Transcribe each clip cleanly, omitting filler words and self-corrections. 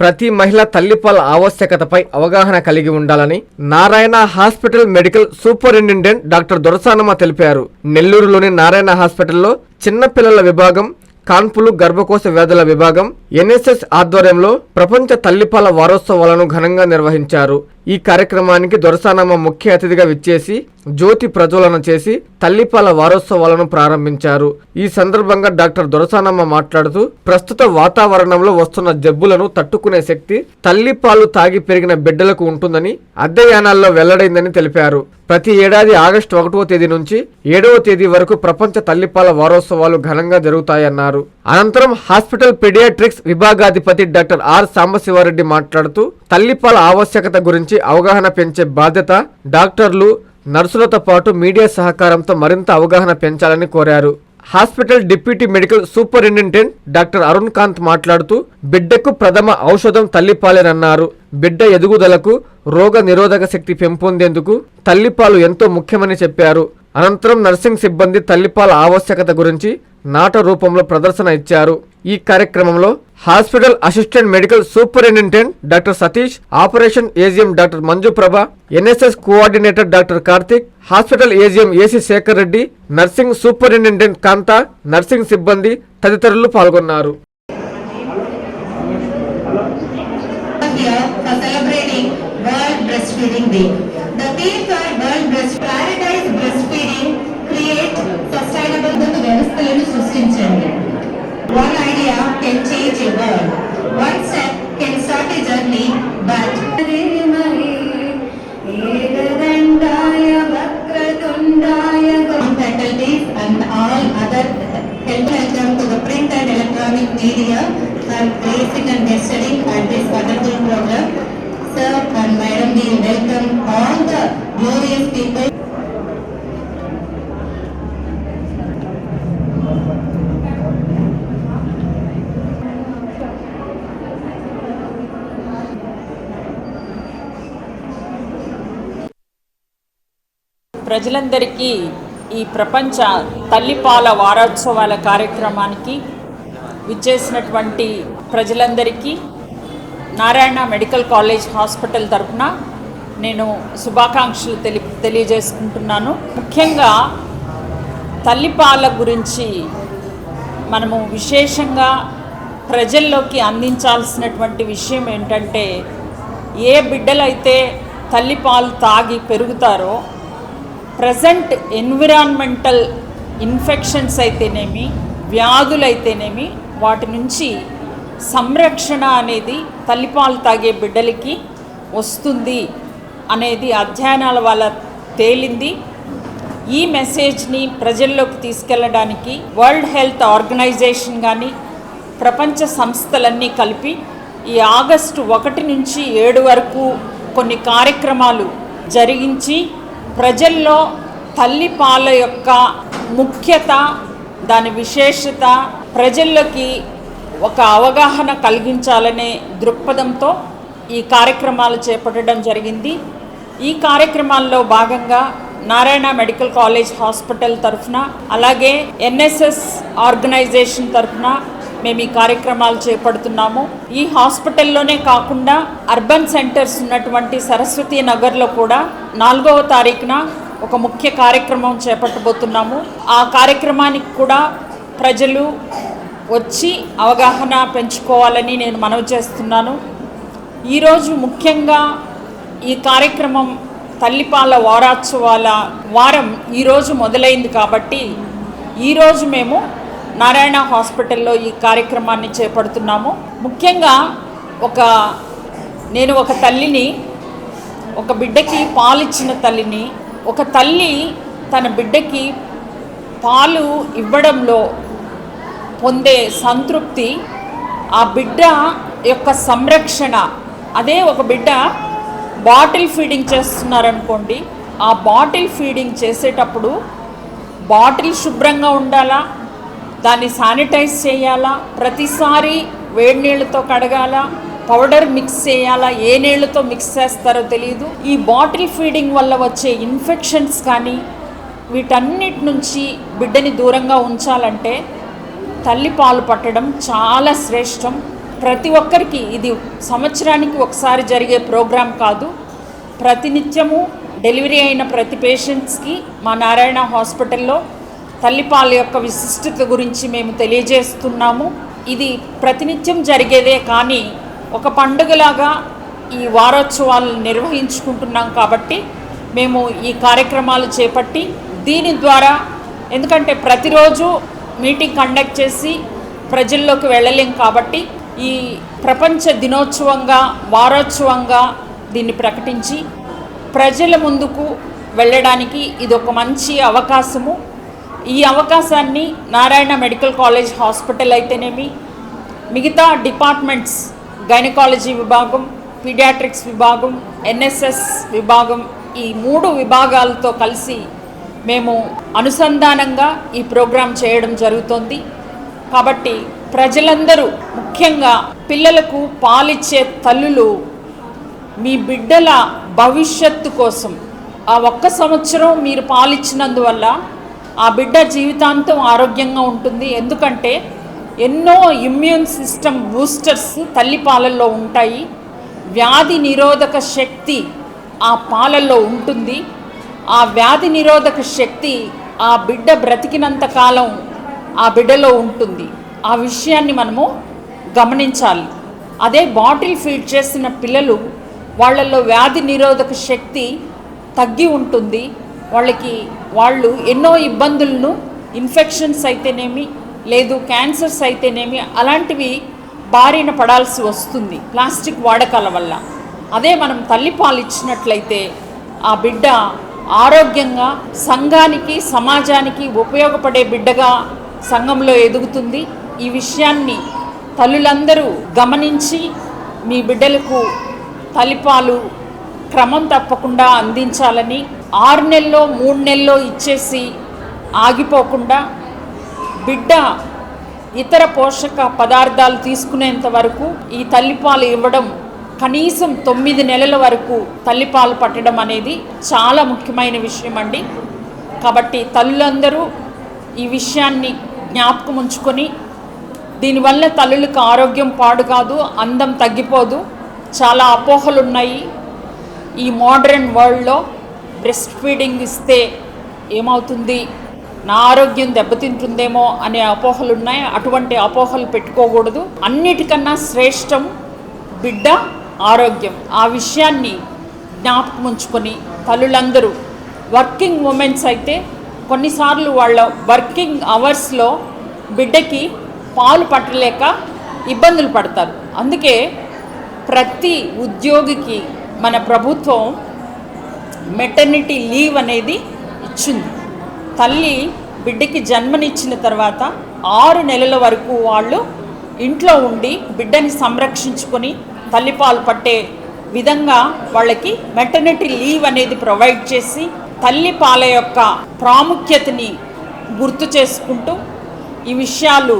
ప్రతి మహిళ తల్లిపాల ఆవశ్యకతపై అవగాహన కలిగి ఉండాలని Narayana hospital medical superintendent doctor Dorasanamma తెలిపారు. నెల్లూరులోని నారాయణ హాస్పిటల్లో చిన్నపిల్లల విభాగం, కాన్పులు, గర్భకోశ వ్యాధుల విభాగం, ఎన్ఎస్ఎస్ ఆధ్వర్యంలో ప్రపంచ తల్లిపాల వారోత్సవాలను ఘనంగా నిర్వహించారు. ఈ కార్యక్రమానికి దొరసానమ్మ ముఖ్య అతిథిగా విచ్చేసి జ్యోతి ప్రజ్వలన చేసి తల్లిపాల వారోత్సవాలను ప్రారంభించారు. ఈ సందర్భంగా డాక్టర్ దొరసానమ్మ మాట్లాడుతూ ప్రస్తుత వాతావరణంలో వస్తున్న జబ్బులను తట్టుకునే శక్తి తల్లిపాలు తాగి పెరిగిన బిడ్డలకు ఉంటుందని అధ్యయనాల్లో వెల్లడైందని తెలిపారు. ప్రతి ఏడాది ఆగస్టు 1వ తేదీ నుంచి 7వ తేదీ వరకు ప్రపంచ తల్లిపాల వారోత్సవాలు ఘనంగా జరుగుతాయన్నారు. అనంతరం హాస్పిటల్ పీడియాట్రిక్స్ విభాగాధిపతి డాక్టర్ ఆర్ సాంబశివారెడ్డి మాట్లాడుతూ తల్లిపాల ఆవశ్యకత గురించి అవగాహన పెంచే బాధ్యత డాక్టర్లు, నర్సులతో పాటు మీడియా సహకారంతో మరింత అవగాహన పెంచాలని కోరారు. Hospital deputy medical superintendent doctor Arun Kanth మాట్లాడుతూ బిడ్డకు ప్రథమ ఔషధం తల్లిపాలేనన్నారు. బిడ్డ ఎదుగుదలకు, రోగ నిరోధక శక్తి పెంపొందేందుకు తల్లిపాలు ఎంతో ముఖ్యమని చెప్పారు. అనంతరం నర్సింగ్ సిబ్బంది తల్లిపాల ఆవశ్యకత గురించి నాట రూపంలో ప్రదర్శన ఇచ్చారు. ఈ కార్యక్రమంలో hospital assistant medical superintendent doctor Satish, operation AGM doctor Manjuprabha, NSS coordinator doctor Karthik, hospital AGM AC Shekar Reddy, nursing superintendent Kantha, nursing సిబ్బంది తదితరులు పాల్గొన్నారు. One idea can change a world. One step can start a journey, but faculties and all other welcome to the print and electronic media are placing and gesturing at this wonderful program. Sir and Madam, we welcome all the glorious people. ప్రజలందరికీ ఈ ప్రపంచ తల్లిపాల వారోత్సవాల కార్యక్రమానికి విచ్చేసినటువంటి ప్రజలందరికీ Narayana medical college hospital తరఫున నేను శుభాకాంక్షలు తెలియజేసుకుంటున్నాను. ముఖ్యంగా తల్లిపాల గురించి మనము విశేషంగా ప్రజల్లోకి అందించాల్సినటువంటి విషయం ఏంటంటే, ఏ బిడ్డలైతే తల్లిపాలు తాగి పెరుగుతారో ప్రజెంట్ ఎన్విరాన్మెంటల్ ఇన్ఫెక్షన్స్ అయితేనేమి, వ్యాధులైతేనేమి, వాటి నుంచి సంరక్షణ అనేది తల్లిపాలు తాగే బిడ్డలకి వస్తుంది అనేది అధ్యయనాల వల్ల తేలింది. ఈ మెసేజ్ని ప్రజల్లోకి తీసుకెళ్ళడానికి వరల్డ్ హెల్త్ ఆర్గనైజేషన్ కానీ ప్రపంచ సంస్థలన్నీ కలిపి ఈ ఆగస్టు 1 నుంచి 7 వరకు కొన్ని కార్యక్రమాలు జరిగించి ప్రజల్లో తల్లిపాల యొక్క ముఖ్యత, దాని విశేషత ప్రజల్లోకి ఒక అవగాహన కలిగించాలనే దృక్పథంతో ఈ కార్యక్రమాలు చేపట్టడం జరిగింది. ఈ కార్యక్రమాల్లో భాగంగా నారాయణ మెడికల్ కాలేజ్ హాస్పిటల్ తరఫున, అలాగే ఎన్ఎస్ఎస్ ఆర్గనైజేషన్ తరఫున మేము ఈ కార్యక్రమాలు చేపడుతున్నాము. ఈ హాస్పిటల్లోనే కాకుండా అర్బన్ సెంటర్స్ ఉన్నటువంటి సరస్వతి నగర్లో కూడా 4వ తారీఖున ఒక ముఖ్య కార్యక్రమం చేపట్టబోతున్నాము. ఆ కార్యక్రమానికి కూడా ప్రజలు వచ్చి అవగాహన పెంచుకోవాలని నేను మనవి చేస్తున్నాను. ఈరోజు ముఖ్యంగా ఈ కార్యక్రమం తల్లిపాల వారోత్సవాల వారం ఈరోజు మొదలైంది కాబట్టి ఈరోజు మేము నారాయణ హాస్పిటల్లో ఈ కార్యక్రమాన్ని చేపడుతున్నాము. ముఖ్యంగా నేను ఒక తల్లిని, ఒక బిడ్డకి పాలిచ్చిన తల్లిని. ఒక తల్లి తన బిడ్డకి పాలు ఇవ్వడంలో పొందే సంతృప్తి, ఆ బిడ్డ యొక్క సంరక్షణ. అదే ఒక బిడ్డ బాటిల్ ఫీడింగ్ చేస్తున్నారనుకోండి, ఆ బాటిల్ ఫీడింగ్ చేసేటప్పుడు బాటిల్ శుభ్రంగా ఉండాలా, దాన్ని శానిటైజ్ చేయాలా, ప్రతిసారి వేడి నీళ్ళతో కడగాల, పౌడర్ మిక్స్ చేయాలా, ఏ నీళ్ళతో మిక్స్ చేస్తారో తెలియదు. ఈ బాటిల్ ఫీడింగ్ వల్ల వచ్చే ఇన్ఫెక్షన్స్ కానీ వీటన్నిటి నుంచి బిడ్డని దూరంగా ఉంచాలంటే తల్లి పాలు పట్టడం చాలా శ్రేష్టం. ప్రతి ఒక్కరికి ఇది సంవత్సరానికి ఒకసారి జరిగే ప్రోగ్రాం కాదు. ప్రతినిత్యము డెలివరీ అయిన ప్రతి పేషెంట్స్కి మా నారాయణ హాస్పిటల్లో తల్లిపాల యొక్క విశిష్టత గురించి మేము తెలియజేస్తున్నాము. ఇది ప్రతినిత్యం జరిగేదే, కానీ ఒక పండుగలాగా ఈ వారోత్సవాలు నిర్వహించుకుంటున్నాం. కాబట్టి మేము ఈ కార్యక్రమాలు చేపట్టి దీని ద్వారా, ఎందుకంటే ప్రతిరోజు మీటింగ్ కండక్ట్ చేసి ప్రజల్లోకి వెళ్ళలేం కాబట్టి ఈ ప్రపంచ దినోత్సవంగా వారోత్సవంగా దీన్ని ప్రకటించి ప్రజల ముందుకు వెళ్ళడానికి ఇది ఒక మంచి అవకాశము. ఈ అవకాశాన్ని నారాయణ మెడికల్ కాలేజ్ హాస్పిటల్ అయితేనేమి, మిగతా డిపార్ట్మెంట్స్, గైనకాలజీ విభాగం, పీడియాట్రిక్స్ విభాగం, ఎన్ఎస్ఎస్ విభాగం, ఈ 3 విభాగాలతో కలిసి మేము అనుసంధానంగా ఈ ప్రోగ్రాం చేయడం జరుగుతోంది. కాబట్టి ప్రజలందరూ, ముఖ్యంగా పిల్లలకు పాలిచ్చే తల్లులు, మీ బిడ్డల భవిష్యత్తు కోసం ఆ 1 సంవత్సరం మీరు పాలిచ్చినందువల్ల ఆ బిడ్డ జీవితాంతం ఆరోగ్యంగా ఉంటుంది. ఎందుకంటే ఎన్నో ఇమ్యూన్ సిస్టమ్ బూస్టర్స్ తల్లి పాలల్లో ఉంటాయి. వ్యాధి నిరోధక శక్తి ఆ పాలల్లో ఉంటుంది. ఆ వ్యాధి నిరోధక శక్తి ఆ బిడ్డ బ్రతికినంత కాలం ఆ బిడ్డలో ఉంటుంది. ఆ విషయాన్ని మనము గమనించాలి. అదే బాటిల్ ఫీడ్ చేసిన పిల్లలు, వాళ్ళల్లో వ్యాధి నిరోధక శక్తి తగ్గి ఉంటుంది. వాళ్ళు ఎన్నో ఇబ్బందులను, ఇన్ఫెక్షన్స్ అయితేనేమి, లేదు క్యాన్సర్స్ అయితేనేమి, అలాంటివి బారిన పడాల్సి వస్తుంది ప్లాస్టిక్ వాడకాల వల్ల. అదే మనం తల్లిపాలు ఇచ్చినట్లయితే ఆ బిడ్డ ఆరోగ్యంగా, సంఘానికి సమాజానికి ఉపయోగపడే బిడ్డగా సంఘంలో ఎదుగుతుంది. ఈ విషయాన్ని తల్లులందరూ గమనించి మీ బిడ్డలకు తల్లిపాలు క్రమం తప్పకుండా అందించాలని, 6 నెలల్లో 3 నెలల్లో ఇచ్చేసి ఆగిపోకుండా బిడ్డ ఇతర పోషక పదార్థాలు తీసుకునేంత వరకు ఈ తల్లిపాలు ఇవ్వడం, కనీసం 9 నెలల వరకు తల్లిపాలు పట్టడం అనేది చాలా ముఖ్యమైన విషయం అండి. కాబట్టి తల్లులందరూ ఈ విషయాన్ని జ్ఞాపకం ఉంచుకొని, దీనివల్ల తల్లులకు ఆరోగ్యం పాడు కాదు, అందం తగ్గిపోదు. చాలా అపోహలు ఉన్నాయి ఈ మోడర్న్ వరల్డ్లో. బ్రెస్ట్ ఫీడింగ్ ఇస్తే ఏమవుతుంది, నా ఆరోగ్యం దెబ్బతింటుందేమో అనే అపోహలు ఉన్నాయి. అటువంటి అపోహలు పెట్టుకోకూడదు. అన్నిటికన్నా శ్రేష్టం బిడ్డ ఆరోగ్యం. ఆ విషయాన్ని జ్ఞాపకం ఉంచుకొని తల్లులందరూ, వర్కింగ్ ఉమెన్స్ అయితే కొన్నిసార్లు వాళ్ళ వర్కింగ్ అవర్స్లో బిడ్డకి పాలు పట్టలేక ఇబ్బందులు పడతారు. అందుకే ప్రతి ఉద్యోగికి మన ప్రభుత్వం మెటర్నిటీ లీవ్ అనేది ఇచ్చింది. తల్లి బిడ్డకి జన్మనిచ్చిన తర్వాత 6 నెలల వరకు వాళ్ళు ఇంట్లో ఉండి బిడ్డని సంరక్షించుకొని తల్లిపాలు పట్టే విధంగా వాళ్ళకి మెటర్నిటీ లీవ్ అనేది ప్రొవైడ్ చేసి, తల్లిపాల యొక్క ప్రాముఖ్యతని గుర్తు చేసుకుంటూ ఈ విషయాలు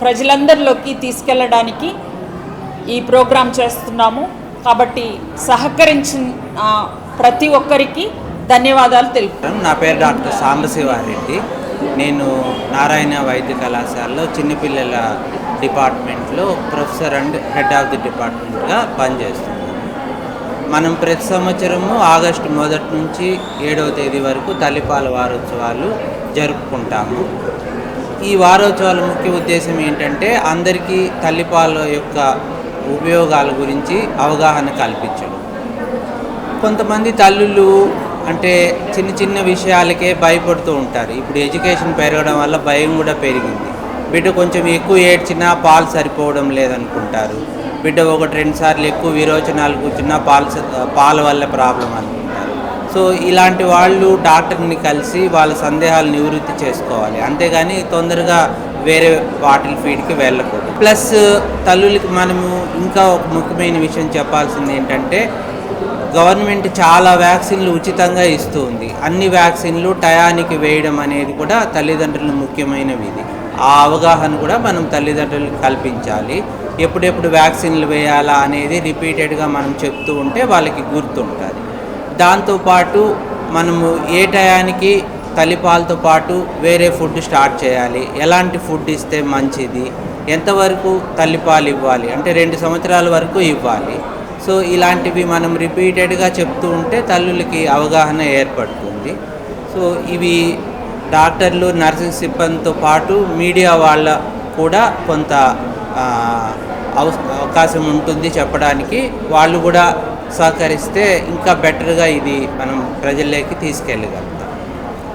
ప్రజలందరిలోకి తీసుకెళ్ళడానికి ఈ ప్రోగ్రాం చేస్తున్నాము. కాబట్టి సహకరించిన ప్రతి ఒక్కరికి ధన్యవాదాలు తెలుపుతాను. నా పేరు డాక్టర్ సాంబశివారెడ్డి. నేను నారాయణ వైద్య కళాశాలలో చిన్నపిల్లల డిపార్ట్మెంట్లో professor and head of the డిపార్ట్మెంట్గా పనిచేస్తున్నాను. మనం ప్రతి సంవత్సరము ఆగస్టు 1 నుంచి 7వ తేదీ వరకు తల్లిపాల వారోత్సవాలు జరుపుకుంటాము. ఈ వారోత్సవాల ముఖ్య ఉద్దేశం ఏంటంటే అందరికీ తల్లిపాల యొక్క ఉపయోగాల గురించి అవగాహన కల్పించడం. కొంతమంది తల్లులు అంటే చిన్న చిన్న విషయాలకే భయపడుతూ ఉంటారు. ఇప్పుడు ఎడ్యుకేషన్ పెరగడం వల్ల భయం కూడా పెరిగింది. బిడ్డ కొంచెం ఎక్కువ ఏడ్చినా పాలు సరిపోవడం లేదనుకుంటారు. బిడ్డ 1-2 సార్లు ఎక్కువ విరోచనాలు కూర్చున్నా పాల వల్ల ప్రాబ్లం అనుకుంటారు. సో ఇలాంటి వాళ్ళు డాక్టర్ని కలిసి వాళ్ళ సందేహాలు నివృత్తి చేసుకోవాలి. అంతేగాని తొందరగా వేరే బాటిల్ ఫీడ్కి వెళ్ళకూడదు. ప్లస్ తల్లులకి మనము ఇంకా ఒక ముఖ్యమైన విషయం చెప్పాల్సింది ఏంటంటే, గవర్నమెంట్ చాలా వ్యాక్సిన్లు ఉచితంగా ఇస్తుంది. అన్ని వ్యాక్సిన్లు టయానికి వేయడం అనేది కూడా తల్లిదండ్రులు ముఖ్యమైనవి. ఇది ఆ అవగాహన కూడా మనం తల్లిదండ్రులకు కల్పించాలి. ఎప్పుడెప్పుడు వ్యాక్సిన్లు వేయాలా అనేది రిపీటెడ్గా మనం చెప్తూ ఉంటే వాళ్ళకి గుర్తుంటుంది. దాంతోపాటు మనము ఏ టయానికి తల్లిపాలతో పాటు వేరే ఫుడ్ స్టార్ట్ చేయాలి, ఎలాంటి ఫుడ్ ఇస్తే మంచిది, ఎంతవరకు తల్లిపాలు ఇవ్వాలి అంటే 2 సంవత్సరాల వరకు ఇవ్వాలి. సో ఇలాంటివి మనం రిపీటెడ్గా చెప్తూ ఉంటే తల్లులకి అవగాహన ఏర్పడుతుంది. సో ఇవి డాక్టర్లు, నర్సింగ్ సిబ్బందితో పాటు మీడియా వాళ్ళ కూడా కొంత అవకాశం ఉంటుంది చెప్పడానికి. వాళ్ళు కూడా సహకరిస్తే ఇంకా బెటర్గా ఇది మనం ప్రజల్లోకి తీసుకెళ్ళగలుగుతాం.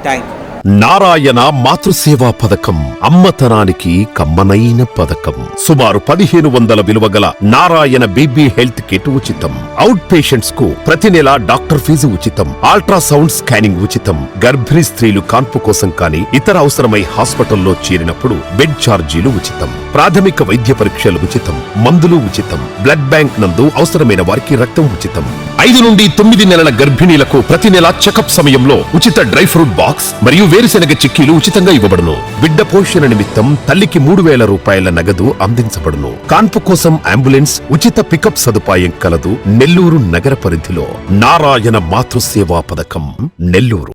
Thank you. నారాయణ మాతృసేవా పథకం అమ్మతనానికి కమ్మనైన పథకం. సుమారు 1500 విలువగల నారాయణ బేబీ హెల్త్ కిట్ ఉచితం. అవుట్ పేషెంట్స్ కు ప్రతి నెల డాక్టర్ ఫీజు ఉచితం. అల్ట్రాసౌండ్ స్కానింగ్ ఉచితం. గర్భిణీ స్త్రీలు కాన్పు కోసం కానీ ఇతర అవసరమై హాస్పిటల్లో చేరినప్పుడు బెడ్ ఛార్జీలు ఉచితం. ప్రాథమిక వైద్య పరీక్షలు ఉచితం. మందులు ఉచితం. బ్లడ్ బ్యాంక్ నందు అవసరమైన వారికి రక్తం ఉచితం. 5 నుండి 9 నెలల గర్భిణీలకు ప్రతి నెల చెకప్ సమయంలో ఉచిత డ్రై ఫ్రూట్ బాక్స్ మరియు వేరుశెనగ చిక్కీలు ఉచితంగా ఇవ్వబడును. బిడ్డ పోషణ నిమిత్తం తల్లికి 3000 రూపాయల నగదు అందించబడును. కాన్పు కోసం అంబులెన్స్ ఉచిత పికప్ సదుపాయం కలదు. నెల్లూరు నగర పరిధిలో నారాయణ మాతృసేవా పథకం, నెల్లూరు.